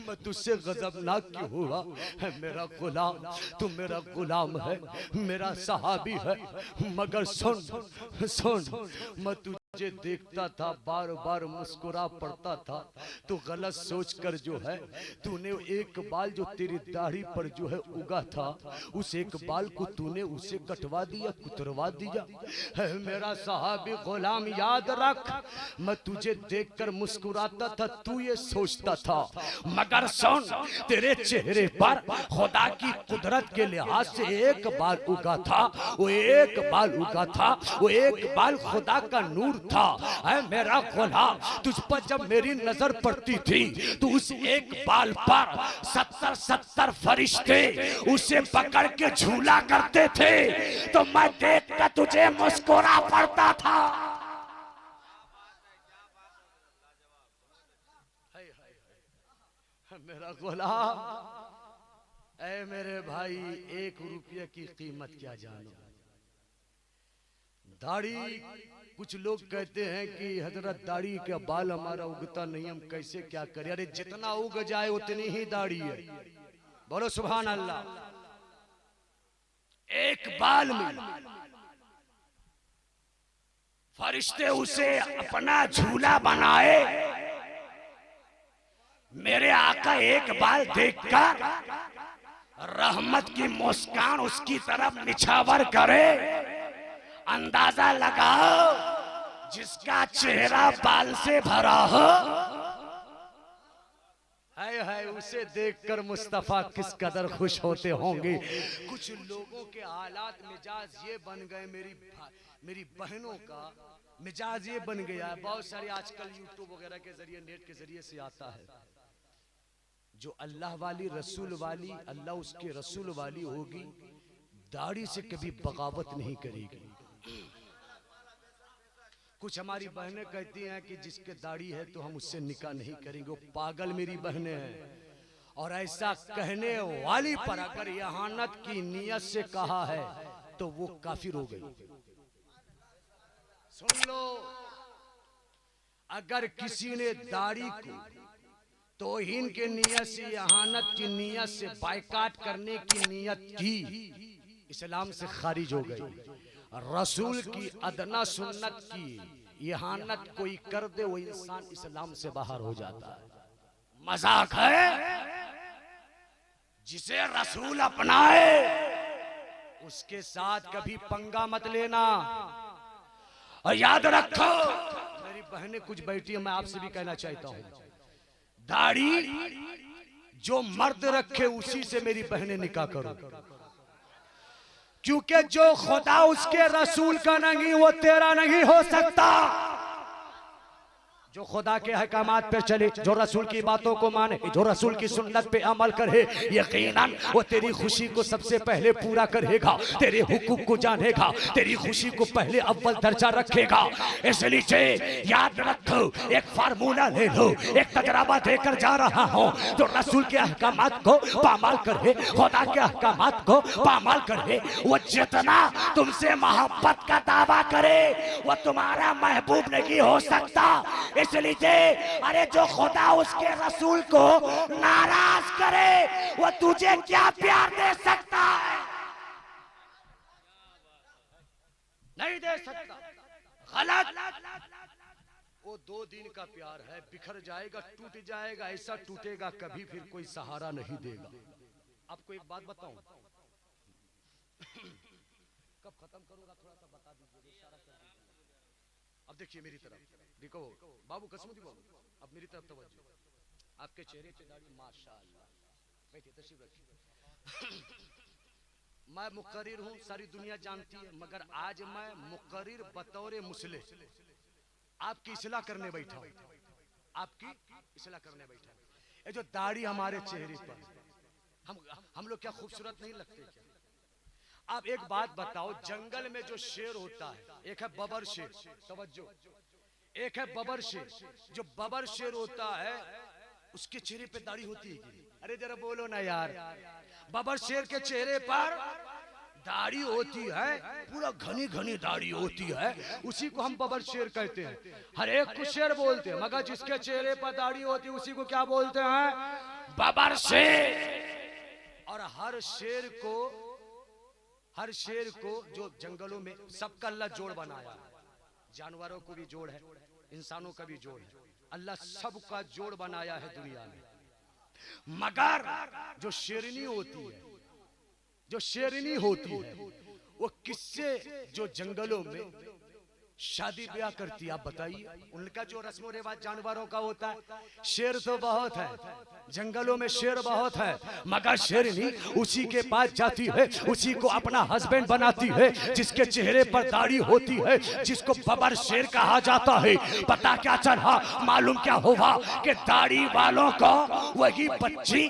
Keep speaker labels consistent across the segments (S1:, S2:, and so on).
S1: मैं तुझसे गजबनाक क्यों हुआ है मेरा गुलाम, तू मेरा गुलाम है, मेरा सहाबी है, मगर सुन सुन, मैं तुझे देखता था, बार बार मुस्कुरा पड़ता था, तो गलत सोच कर जो है तूने एक बाल जो तेरी दाढ़ी पर जो है उगा था, उस एक बाल को तूने उसे कटवा दिया, कुतरवा दिया है मेरा सहाबी गुलाम। याद रख, मैं तुझे देखकर मुस्कुराता था, तू ये सोचता था, मगर सुन, तेरे चेहरे पर खुदा की कुदरत के लिहाज से एक बाल उगा था, वो एक बाल उगा था, वो एक बाल खुदा का नूर था। है मेरा गुलाम, तुझ पर जब मेरी नजर पड़ती थी तो उस एक बाल पर 70 फरिश्ते उसे पकड़ के झूला करते थे, तो मैं देखकर तुझे मुस्कुरा पड़ता था। मेरा गुलाम, ऐ मेरे भाई, 1 रुपये की कीमत क्या जानो। दाढ़ी, कुछ लोग कहते हैं कि हजरत दाढ़ी का बाल हमारा उगता नहीं, हम कैसे क्या करें। अरे जितना उग जाए उतनी ही दाढ़ी है, बोलो सुभान अल्लाह। एक बाल में फरिश्ते उसे अपना झूला बनाए, मेरे आका एक बाल देखकर रहमत की मुस्कान उसकी तरफ निछावर करे। अंदाजा लगाओ, जिसका चेहरा बाल से भरा हो, हाय उसे देखकर मुस्तफा किस कदर खुश होते होंगे। कुछ लोगों के हालात मिजाज ये बन गए, मेरी बहनों का मिजाज ये बन गया है, बहुत सारे आजकल यूट्यूब वगैरह के जरिए, नेट के जरिए से आता है, जो अल्लाह वाली रसूल वाली, अल्लाह उसके रसूल वाली होगी, दाढ़ी से कभी बगावत नहीं करेगी। कुछ हमारी बहनें कहती हैं कि जिसके दाढ़ी है तो हम उससे निकाह नहीं करेंगे, वो पागल मेरी बहनें हैं। और ऐसा कहने वाली पर अगर इहानत की नीयत से कहा है तो वो काफिर हो गई। सुन लो, अगर किसी ने दाढ़ी को तौहीन के नियत से, इहानत की नियत से, बायकाट करने की नियत की, इस्लाम से खारिज हो गई। रसूल की अदना सुन्नत की इहानत कोई कर दे, वो इंसान इस्लाम से बाहर हो जाता है। मजाक है, जिसे रसूल अपनाए उसके साथ कभी पंगा मत लेना। और याद रखो, मेरी बहनें कुछ बैठी है, मैं आपसे भी कहना चाहता हूँ, दाढ़ी जो मर्द रखे उसी से मेरी बहनें निकाह करो, क्योंकि जो खुदा उसके रसूल का नहीं वो तेरा नहीं हो सकता। जो खुदा के अहकामात पे चले, जो रसूल की बातों को माने, जो रसूल की सुन्नत पे अमल करे, यकीनन वो तेरी खुशी को सबसे पहले पूरा करेगा, तेरे हुकूक को जानेगा, तेरी खुशी को पहले अव्वल दर्जा रखेगा। इसलिए याद रखो, एक फार्मूला ले लो, एक तजर्बा देकर जा रहा हूँ, जो रसूल के अहकामात को पामाल करे, खुदा के अहकामात को पामाल करे, वो जितना तुमसे मोहब्बत का दावा करे वो तुम्हारा महबूब नहीं हो सकता। इसलिए अरे जो खुदा उसके रसूल को नाराज करे वो तुझे क्या प्यार दे सकता है? नहीं दे सकता। गलत। वो 2 दिन का प्यार है, बिखर जाएगा, टूट जाएगा, ऐसा टूटेगा कभी फिर कोई सहारा नहीं देगा। आपको एक बात बताऊं, कब खत्म करूंगा थोड़ा सा बता दीजिए, इशारा कर दीजिए। अब देखिए मेरी तरफ, देखो बाबू, कसमुद्दीन बाबू, अब मेरी तरफ तवज्जो। आपके चेहरे पे दाढ़ी माशाअल्लाह, बैठिए, तशरीफ रखिए। मैं मुकर्रिर हूँ, सारी दुनिया जानती है, मगर आज मैं मुकर्रिर बतौर मुस्लिम आपकी इस्लाह करने बैठा हूँ, आपकी इस्लाह करने बैठा हूँ। ये जो दाढ़ी हमारे चेहरे पर, हम लोग क्या खूबसूरत नहीं लगते क्या? आप एक बात बताओ, जंगल में जो शेर होता है, एक है बबर शेर, तवज्जो, एक है बबर शेर। जो बबर शेर होता है उसके चेहरे पे दाढ़ी होती है? अरे जरा बोलो ना यार। बबर शेर के चेहरे पर दाढ़ी होती है, पूरा घनी घनी दाढ़ी होती है, उसी को हम बबर शेर कहते हैं। हर एक को शेर बोलते हैं, मगर जिसके चेहरे पर दाढ़ी होती है उसी को क्या बोलते हैं? बबर शेर। और हर शेर को जो जंगलों में सबका अल्लाह जोड़ बनाया है, जानवरों को भी जोड़ है, इंसानों का भी जोड़ है, अल्लाह सबका जोड़ बनाया है दुनिया में। मगर जो शेरनी होती है वो किससे, जो जंगलों में शादी ब्याह करती है, आप बताइए उनका जो रस्म रिवाज जानवरों का होता है। शेर तो बहुत है, जंगलों में शेर बहुत है, मगर शेरनी उसी के पास जाती है, उसी को अपना हस्बैंड बनाती है, जिसके चेहरे पर दाढ़ी होती है, जिसको बबर शेर कहा जाता है। पता क्या चला, मालूम क्या हुआ कि दाढ़ी वालों को वही बच्ची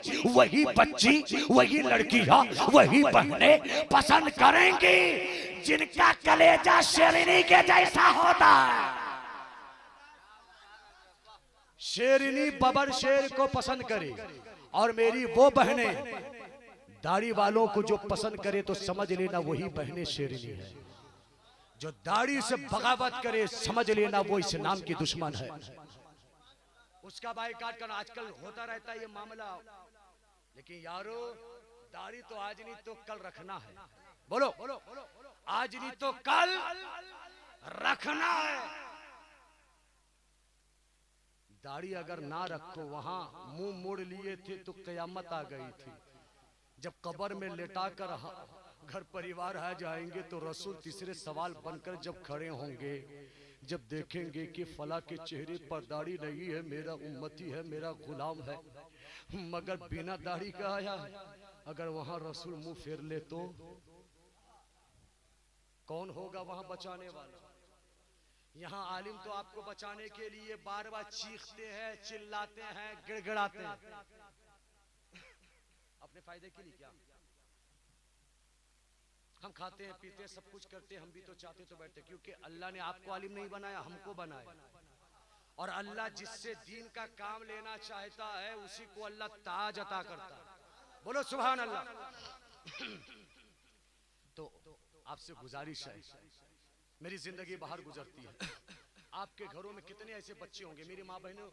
S1: वही लड़कियां, वही बहनें पसंद करेंगी जिनका कलेजा शेरनी के जैसा होता है। शेरनी बबर शेर को पसंद करे और मेरी वो बहनें दाढ़ी वालों को जो पसंद करे तो समझ लेना वही बहनें शेरनी है। जो दाढ़ी से बगावत करे समझ लेना वो इस्लाम की दुश्मन है। उसका बाइकाट करना आजकल होता रहता है ये मामला। लेकिन यारो दाढ़ी तो आज नहीं तो कल रखना है। बोलो आज नहीं तो कल रखना है। दाढ़ी अगर ना रखो, वहां मुंह मोड़ लिए थे तो कयामत आ गई थी। जब कब्र में लेटाकर घर परिवार आ जाएंगे तो रसूल तीसरे सवाल बनकर जब खड़े होंगे, जब देखेंगे कि फला के चेहरे पर दाढ़ी नहीं है, मेरा उम्मती है, मेरा गुलाम है, मगर बिना दाढ़ी का आया है। अगर वहां रसूल मुंह फेर ले तो कौन होगा वहां बचाने वाला? यहाँ आलिम तो आपको बचाने के लिए बार बार चीखते हैं, चिल्लाते हैं, गिड़गिड़ाते हैं, अपने फायदे के लिए। क्या हम खाते हैं, पीते हैं, सब कुछ करते हैं, हम भी तो चाहते तो बैठे, क्योंकि अल्लाह ने आपको आलिम नहीं बनाया, हमको बनाया। और अल्लाह जिससे दीन का काम लेना चाहता है उसी को अल्लाह ताज अता करता है। बोलो सुभान अल्लाह। तो आपसे गुजारिश है, मेरी जिंदगी बाहर गुजरती है, आपके घरों में कितने ऐसे बच्चे होंगे, मेरी माँ बहनों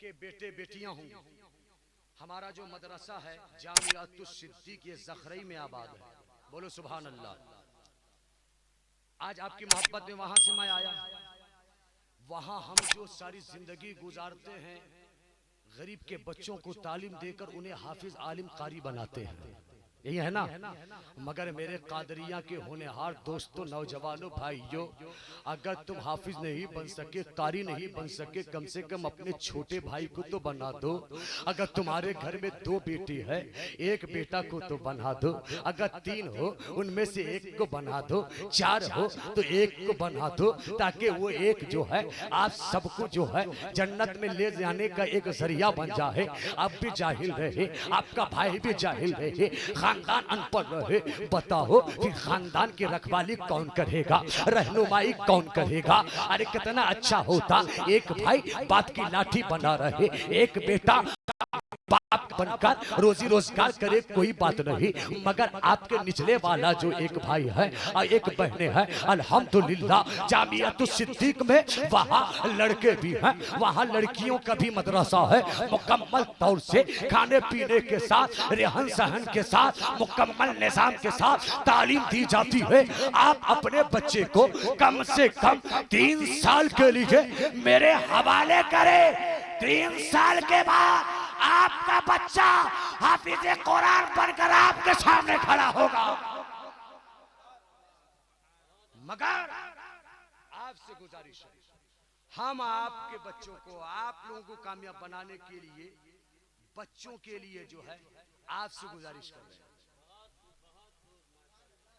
S1: के बेटे बेटियां होंगी। हमारा जो मदरसा है जामियातुस सिद्दीक ये ज़खरई में आबाद है। बोलो सुभान अल्लाह। आज आपकी मोहब्बत में वहां से मैं आया। वहां हम जो सारी जिंदगी गुजारते हैं, गरीब के बच्चों को तालीम देकर उन्हें हाफिज आलिम कारी बनाते हैं, यही है ना। मगर मेरे कादरिया के होनहार दोस्तों, नौजवानों, भाइयों, अगर तुम हाफिज नहीं बन सके, कारी नहीं बन सके, कम से कम अपने छोटे भाई को तो बना दो। अगर तुम्हारे घर में 2 बेटी है, एक बेटा को तो बना दो। अगर 3 हो उनमें से एक को बना दो, 4 हो तो एक को बना दो, ताकि वो एक जो है आप सबको जो है जन्नत में ले जाने का एक जरिया बन जाए। आप भी जाहिल रहे, आपका भाई भी जाहिल रहे, खानदान अनपढ़ रहे। बताओ कि खानदान की रखवाली कौन करेगा, रहनुमाई कौन करेगा? अरे कितना अच्छा होता एक भाई बात की लाठी बना रहे, एक बेटा बाप बनकर रोजी रोजगार करे, कोई बात नहीं। मगर आपके निचले वाला जो एक भाई है और एक बहने हैं, अल्हम्दुलिल्लाह जामियातुस सिद्दीक में वहाँ लड़के भी हैं, वहाँ लड़कियों का भी मदरसा है। मुकम्मल तौर से खाने पीने के साथ, रहन सहन के साथ, मुकम्मल निजाम के साथ तालीम दी जाती है। आप अपने बच्चे को कम से कम 3 साल के लिए मेरे हवाले करें। 3 साल के बाद आपका बच्चा हाफिज़े कुरान बनकर आपके सामने खड़ा होगा। मगर आपसे गुजारिश है, हम आपके बच्चों को, आप लोगों को कामयाब बनाने के लिए, बच्चों के लिए जो है आपसे गुजारिश कर रहे हैं।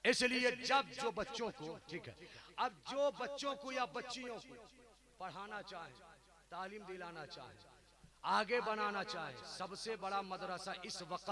S1: इसलिए जब जो बच्चों को, ठीक है, अब जो बच्चों को या बच्चियों को पढ़ाना चाहे, तालीम दिलाना चाहे, आगे बनाना चाहे, सबसे बड़ा मदरसा इस वक्त